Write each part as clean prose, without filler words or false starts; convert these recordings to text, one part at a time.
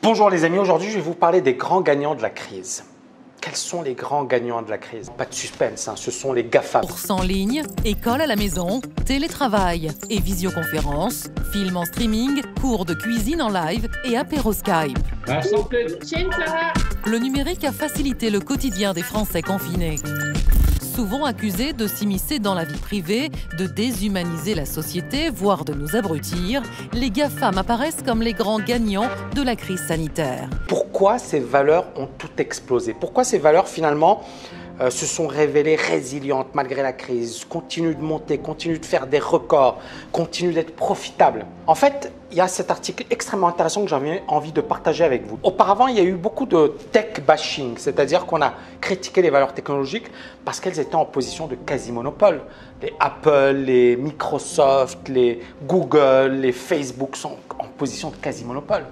Bonjour les amis, aujourd'hui je vais vous parler des grands gagnants de la crise. Quels sont les grands gagnants de la crise? Pas de suspense, ce sont les GAFAM. Courses en ligne, école à la maison, télétravail et visioconférence, films en streaming, cours de cuisine en live et apéro Skype. Le numérique a facilité le quotidien des Français confinés. Souvent accusés de s'immiscer dans la vie privée, de déshumaniser la société, voire de nous abrutir, les GAFAM apparaissent comme les grands gagnants de la crise sanitaire. Pourquoi ces valeurs ont tout explosé? Pourquoi ces valeurs finalement se sont révélées résilientes malgré la crise, continuent de monter, continuent de faire des records, continuent d'être profitables? En fait, il y a cet article extrêmement intéressant que j'avais envie de partager avec vous. Auparavant, il y a eu beaucoup de tech bashing, c'est-à-dire qu'on a critiqué les valeurs technologiques parce qu'elles étaient en position de quasi-monopole. Les Apple, les Microsoft, les Google, les Facebook sont en position de quasi-monopole.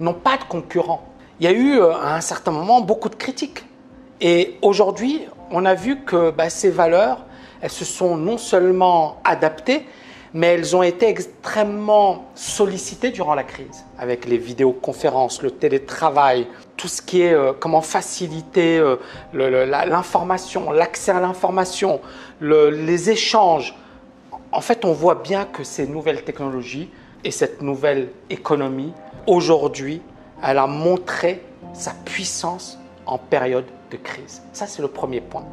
Ils n'ont pas de concurrents. Il y a eu à un certain moment beaucoup de critiques. Et aujourd'hui, on a vu que ces valeurs, elles se sont non seulement adaptées, mais elles ont été extrêmement sollicitées durant la crise, avec les vidéoconférences, le télétravail, tout ce qui est comment faciliter l'information, l'accès à l'information, les échanges. En fait, on voit bien que ces nouvelles technologies et cette nouvelle économie, aujourd'hui, elle a montré sa puissance en période de crise. Ça, c'est le premier point.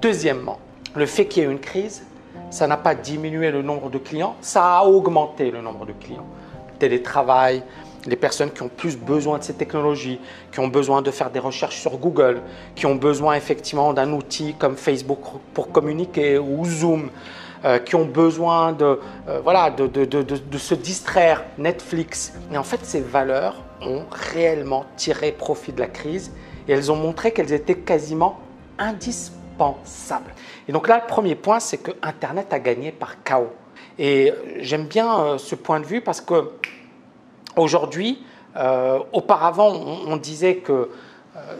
Deuxièmement, le fait qu'il y ait une crise, ça n'a pas diminué le nombre de clients, ça a augmenté le nombre de clients. Le télétravail, les personnes qui ont plus besoin de ces technologies, qui ont besoin de faire des recherches sur Google, qui ont besoin effectivement d'un outil comme Facebook pour communiquer ou Zoom, qui ont besoin de se distraire, Netflix. Et en fait, ces valeurs ont réellement tiré profit de la crise et elles ont montré qu'elles étaient quasiment indispensables. Et donc là, le premier point, c'est que Internet a gagné par chaos. Et j'aime bien ce point de vue parce que aujourd'hui, auparavant, on disait que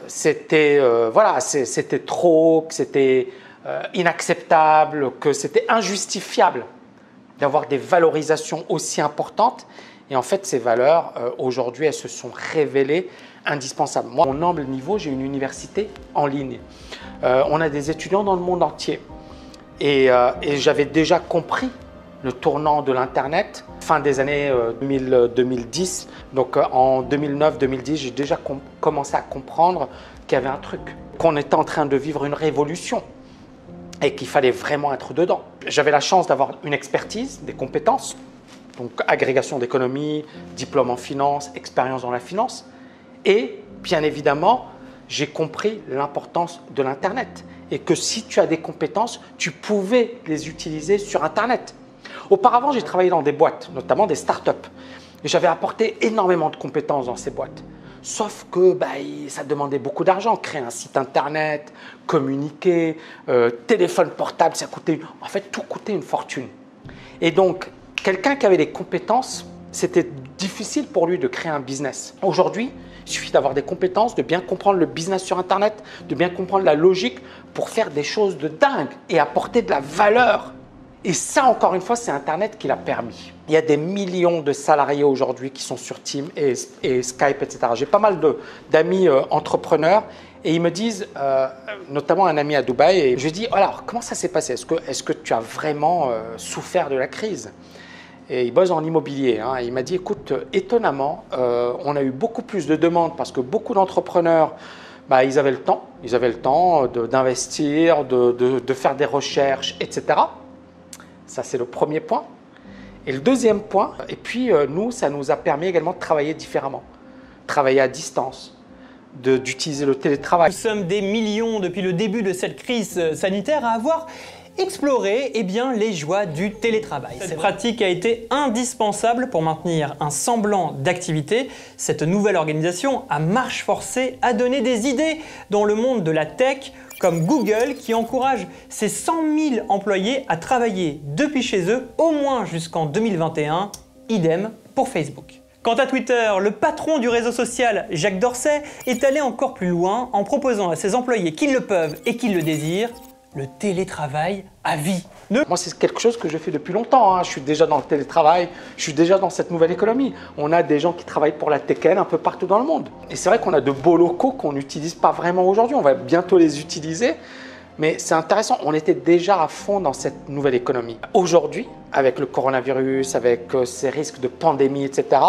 c'était trop, que c'était inacceptable, que c'était injustifiable d'avoir des valorisations aussi importantes. Et en fait, ces valeurs, aujourd'hui, elles se sont révélées indispensables. Moi, à mon humble niveau, j'ai une université en ligne. On a des étudiants dans le monde entier. Et j'avais déjà compris le tournant de l'Internet fin des années 2010. Donc en 2009-2010, j'ai déjà commencé à comprendre qu'il y avait un truc, qu'on était en train de vivre une révolution et qu'il fallait vraiment être dedans. J'avais la chance d'avoir une expertise, des compétences, donc agrégation d'économie, diplôme en finance, expérience dans la finance. Et bien évidemment, j'ai compris l'importance de l'Internet et que si tu as des compétences, tu pouvais les utiliser sur Internet. Auparavant, j'ai travaillé dans des boîtes, notamment des startups. Et j'avais apporté énormément de compétences dans ces boîtes. Sauf que ça demandait beaucoup d'argent. Créer un site Internet, communiquer, téléphone portable, en fait, tout coûtait une fortune. Et donc, quelqu'un qui avait des compétences, c'était difficile pour lui de créer un business. Aujourd'hui, il suffit d'avoir des compétences, de bien comprendre le business sur Internet, de bien comprendre la logique pour faire des choses de dingue et apporter de la valeur. Et ça, encore une fois, c'est Internet qui l'a permis. Il y a des millions de salariés aujourd'hui qui sont sur Teams et Skype, etc. J'ai pas mal d'amis entrepreneurs et ils me disent, notamment un ami à Dubaï, et je lui dis, alors, comment ça s'est passé? Est-ce que tu as vraiment souffert de la crise? Et il bosse en immobilier. Et il m'a dit, écoute, étonnamment, on a eu beaucoup plus de demandes parce que beaucoup d'entrepreneurs, ils avaient le temps d'investir, de faire des recherches, etc. Ça, c'est le premier point. Et le deuxième point, et puis nous, ça nous a permis également de travailler différemment. Travailler à distance, d'utiliser le télétravail. Nous sommes des millions depuis le début de cette crise sanitaire à avoir exploré les joies du télétravail. Cette pratique a été indispensable pour maintenir un semblant d'activité. Cette nouvelle organisation à marche forcée a donné des idées dans le monde de la tech, comme Google qui encourage ses 100 000 employés à travailler depuis chez eux au moins jusqu'en 2021, idem pour Facebook. Quant à Twitter, le patron du réseau social, Jack Dorsey, est allé encore plus loin en proposant à ses employés qui le peuvent et qui le désirent, le télétravail à vie. Moi, c'est quelque chose que je fais depuis longtemps. Hein. Je suis déjà dans le télétravail, je suis déjà dans cette nouvelle économie. On a des gens qui travaillent pour la Tekken un peu partout dans le monde. Et c'est vrai qu'on a de beaux locaux qu'on n'utilise pas vraiment aujourd'hui. On va bientôt les utiliser. Mais c'est intéressant, on était déjà à fond dans cette nouvelle économie. Aujourd'hui, avec le coronavirus, avec ces risques de pandémie, etc.,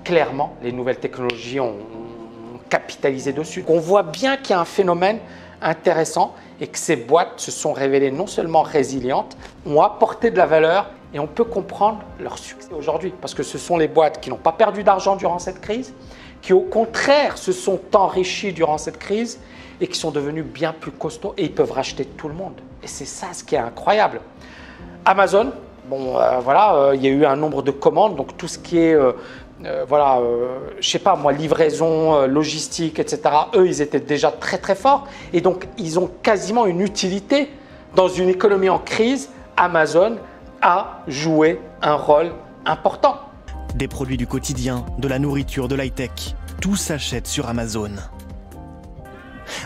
clairement, les nouvelles technologies ont capitalisé dessus. On voit bien qu'il y a un phénomène intéressant et que ces boîtes se sont révélées non seulement résilientes, ont apporté de la valeur et on peut comprendre leur succès aujourd'hui. Parce que ce sont les boîtes qui n'ont pas perdu d'argent durant cette crise, qui au contraire se sont enrichies durant cette crise et qui sont devenus bien plus costauds et ils peuvent racheter tout le monde. Et c'est ça ce qui est incroyable. Amazon, bon, il y a eu un nombre de commandes, donc tout ce qui est, je sais pas moi, livraison, logistique, etc. Eux, ils étaient déjà très très forts et donc ils ont quasiment une utilité dans une économie en crise. Amazon a joué un rôle important. Des produits du quotidien, de la nourriture, de l'high-tech, tout s'achète sur Amazon.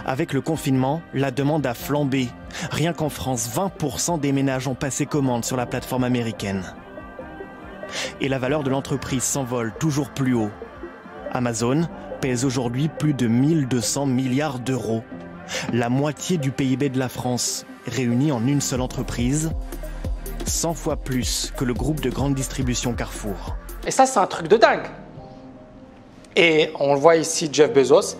Avec le confinement, la demande a flambé. Rien qu'en France, 20% des ménages ont passé commande sur la plateforme américaine. Et la valeur de l'entreprise s'envole toujours plus haut. Amazon pèse aujourd'hui plus de 1200 milliards d'euros. La moitié du PIB de la France, réunie en une seule entreprise, 100 fois plus que le groupe de grande distribution Carrefour. Et ça, c'est un truc de dingue. Et on le voit ici, Jeff Bezos.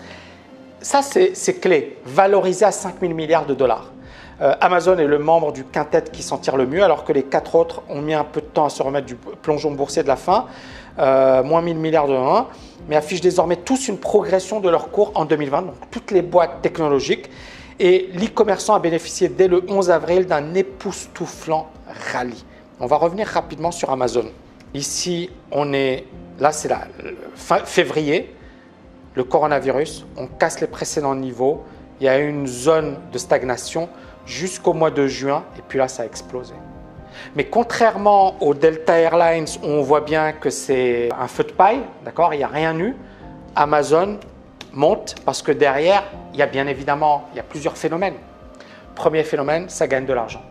Ça, c'est clé, valorisé à 5 000 milliards de dollars. Amazon est le membre du quintet qui s'en tire le mieux, alors que les 4 autres ont mis un peu de temps à se remettre du plongeon boursier de la fin, moins 1 000 milliards de 1, mais affichent désormais tous une progression de leur cours en 2020, donc toutes les boîtes technologiques. Et l'e-commerçant a bénéficié dès le 11 avril d'un époustouflant rallye. On va revenir rapidement sur Amazon. Ici, là c'est fin février. Le coronavirus, on casse les précédents niveaux, il y a eu une zone de stagnation jusqu'au mois de juin et puis là ça a explosé. Mais contrairement au Delta Airlines où on voit bien que c'est un feu de paille, d'accord, il n'y a rien eu, Amazon monte parce que derrière, il y a bien évidemment, il y a plusieurs phénomènes. Premier phénomène, ça gagne de l'argent.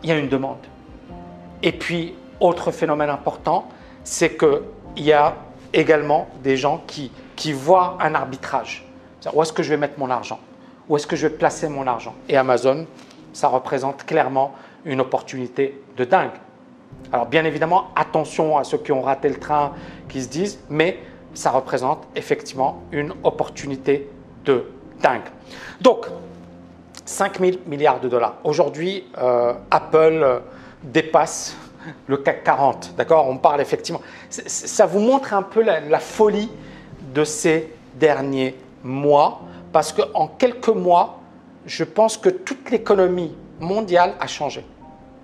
Il y a une demande. Et puis, autre phénomène important, c'est qu'il y a également des gens qui voient un arbitrage. Où est-ce que je vais mettre mon argent? Où est-ce que je vais placer mon argent? Et Amazon, ça représente clairement une opportunité de dingue. Alors bien évidemment, attention à ceux qui ont raté le train, qui se disent, mais ça représente effectivement une opportunité de dingue. Donc, 5 000 milliards de dollars. Aujourd'hui, Apple dépasse le CAC 40, d'accord? On parle effectivement. Ça vous montre un peu la folie de ces derniers mois, parce qu'en quelques mois, je pense que toute l'économie mondiale a changé,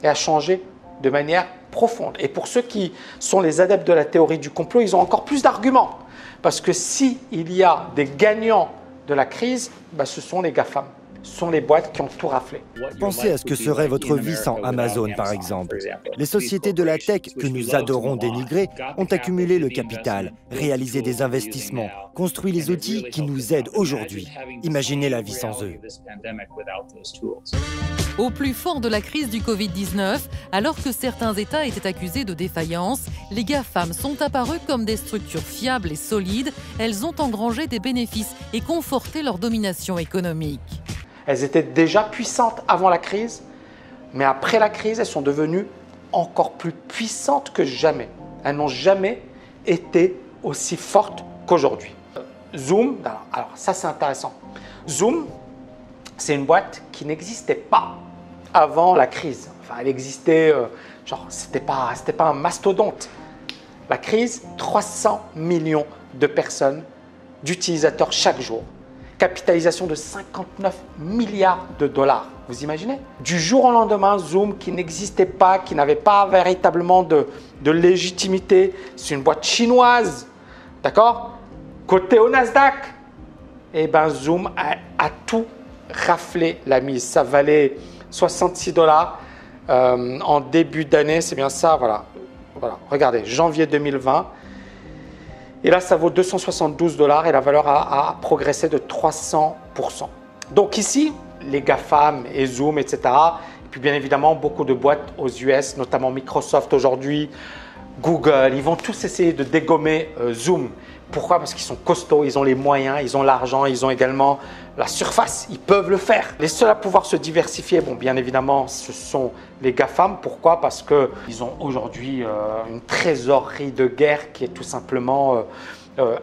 et a changé de manière profonde. Et pour ceux qui sont les adeptes de la théorie du complot, ils ont encore plus d'arguments, parce que s'il y a des gagnants de la crise, ce sont les GAFAM. Ce sont les boîtes qui ont tout raflé. Pensez à ce que serait votre vie sans Amazon, par exemple. Les sociétés de la tech que nous adorons dénigrer ont accumulé le capital, réalisé des investissements, construit les outils qui nous aident aujourd'hui. Imaginez la vie sans eux. Au plus fort de la crise du Covid-19, alors que certains États étaient accusés de défaillance, les GAFAM sont apparus comme des structures fiables et solides. Elles ont engrangé des bénéfices et conforté leur domination économique. Elles étaient déjà puissantes avant la crise, mais après la crise, elles sont devenues encore plus puissantes que jamais. Elles n'ont jamais été aussi fortes qu'aujourd'hui. Zoom, alors ça c'est intéressant. Zoom, c'est une boîte qui n'existait pas avant la crise. Enfin, elle existait, c'était pas un mastodonte. La crise, 300 millions de personnes, d'utilisateurs chaque jour. Capitalisation de 59 milliards de dollars. Vous imaginez? Du jour au lendemain, Zoom, qui n'existait pas, qui n'avait pas véritablement de légitimité, c'est une boîte chinoise, d'accord? Côté au Nasdaq, et ben Zoom a tout raflé la mise. Ça valait 66 dollars en début d'année, c'est bien ça, voilà. Regardez, janvier 2020. Et là, ça vaut 272 dollars et la valeur a progressé de 300%. Donc ici, les GAFAM et Zoom, etc., Puis bien évidemment, beaucoup de boîtes aux US, notamment Microsoft aujourd'hui, Google, ils vont tous essayer de dégommer Zoom. Pourquoi? Parce qu'ils sont costauds, ils ont les moyens, ils ont l'argent, ils ont également la surface, ils peuvent le faire. Les seuls à pouvoir se diversifier, bon, bien évidemment, ce sont les GAFAM. Pourquoi? Parce qu'ils ont aujourd'hui une trésorerie de guerre qui est tout simplement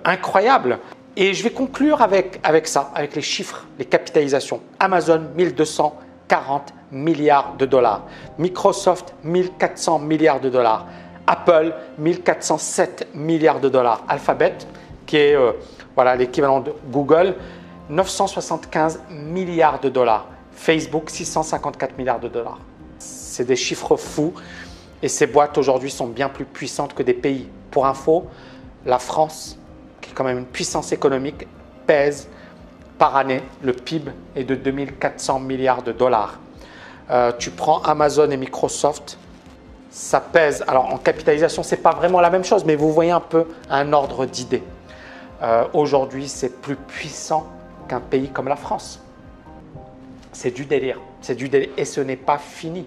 incroyable. Et je vais conclure avec ça, avec les chiffres, les capitalisations. Amazon, 1240 milliards de dollars. Microsoft, 1400 milliards de dollars. Apple, 1407 milliards de dollars. Alphabet, qui est voilà, l'équivalent de Google, 975 milliards de dollars. Facebook, 654 milliards de dollars. C'est des chiffres fous et ces boîtes aujourd'hui sont bien plus puissantes que des pays. Pour info, la France, qui est quand même une puissance économique, pèse par année, le PIB est de 2400 milliards de dollars. Tu prends Amazon et Microsoft, ça pèse, alors en capitalisation, ce n'est pas vraiment la même chose, mais vous voyez un peu un ordre d'idée. Aujourd'hui, c'est plus puissant qu'un pays comme la France. C'est du délire et ce n'est pas fini.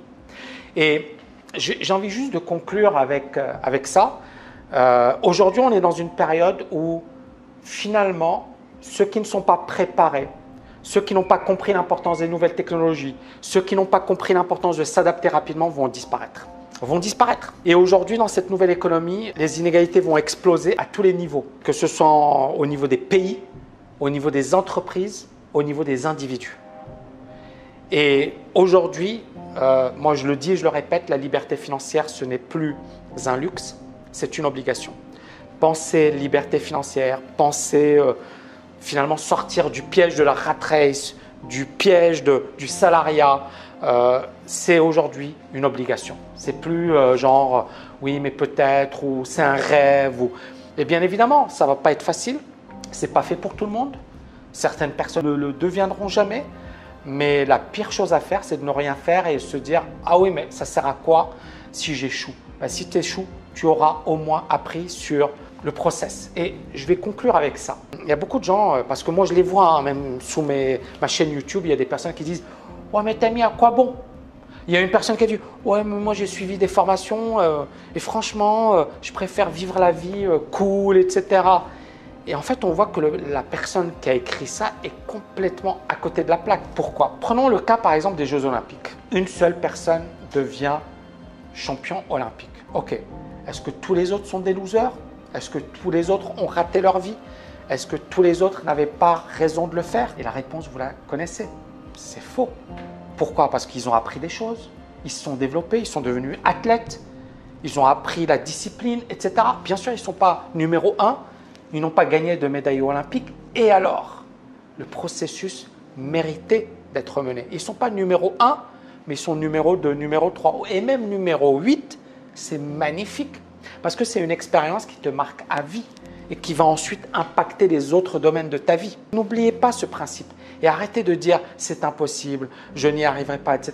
Et j'ai envie juste de conclure avec ça. Aujourd'hui, on est dans une période où finalement, ceux qui ne sont pas préparés, ceux qui n'ont pas compris l'importance des nouvelles technologies, ceux qui n'ont pas compris l'importance de s'adapter rapidement vont disparaître. Et aujourd'hui, dans cette nouvelle économie, les inégalités vont exploser à tous les niveaux, que ce soit au niveau des pays, au niveau des entreprises, au niveau des individus. Et aujourd'hui, moi je le dis et je le répète, la liberté financière, ce n'est plus un luxe, c'est une obligation. Pensez liberté financière, pensez finalement sortir du piège de la rat race, du piège du salariat, c'est aujourd'hui une obligation. C'est plus genre oui mais peut-être ou c'est un rêve. Et bien évidemment, ça ne va pas être facile, ce n'est pas fait pour tout le monde. Certaines personnes ne le deviendront jamais, mais la pire chose à faire, c'est de ne rien faire et se dire « Ah oui, mais ça sert à quoi si j'échoue ?» Si tu échoues, tu auras au moins appris sur le process. Et je vais conclure avec ça. Il y a beaucoup de gens, parce que moi je les vois, hein, même sous ma chaîne YouTube, il y a des personnes qui disent « Ouais mais Tammy, à quoi bon ?» Il y a une personne qui a dit « Ouais mais moi j'ai suivi des formations et franchement, je préfère vivre la vie cool, etc. » Et en fait, on voit que la personne qui a écrit ça est complètement à côté de la plaque. Pourquoi? Prenons le cas par exemple des Jeux Olympiques. Une seule personne devient champion olympique. Ok, est-ce que tous les autres sont des losers? Est-ce que tous les autres ont raté leur vie? Est-ce que tous les autres n'avaient pas raison de le faire? Et la réponse, vous la connaissez. C'est faux. Pourquoi? Parce qu'ils ont appris des choses, ils se sont développés, ils sont devenus athlètes, ils ont appris la discipline, etc. Bien sûr, ils ne sont pas numéro 1, ils n'ont pas gagné de médaille olympique. Et alors, le processus méritait d'être mené. Ils ne sont pas numéro 1, mais ils sont numéro 2, numéro 3 et même numéro 8. C'est magnifique parce que c'est une expérience qui te marque à vie et qui va ensuite impacter les autres domaines de ta vie. N'oubliez pas ce principe et arrêtez de dire « c'est impossible, je n'y arriverai pas, etc. »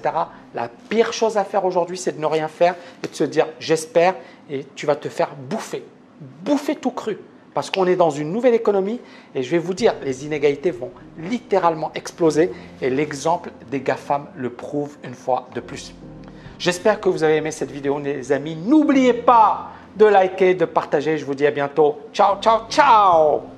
La pire chose à faire aujourd'hui, c'est de ne rien faire et de se dire « j'espère » et tu vas te faire bouffer tout cru. Parce qu'on est dans une nouvelle économie et je vais vous dire, les inégalités vont littéralement exploser et l'exemple des GAFAM le prouve une fois de plus. J'espère que vous avez aimé cette vidéo, les amis. N'oubliez pas de liker, de partager. Je vous dis à bientôt. Ciao, ciao, ciao!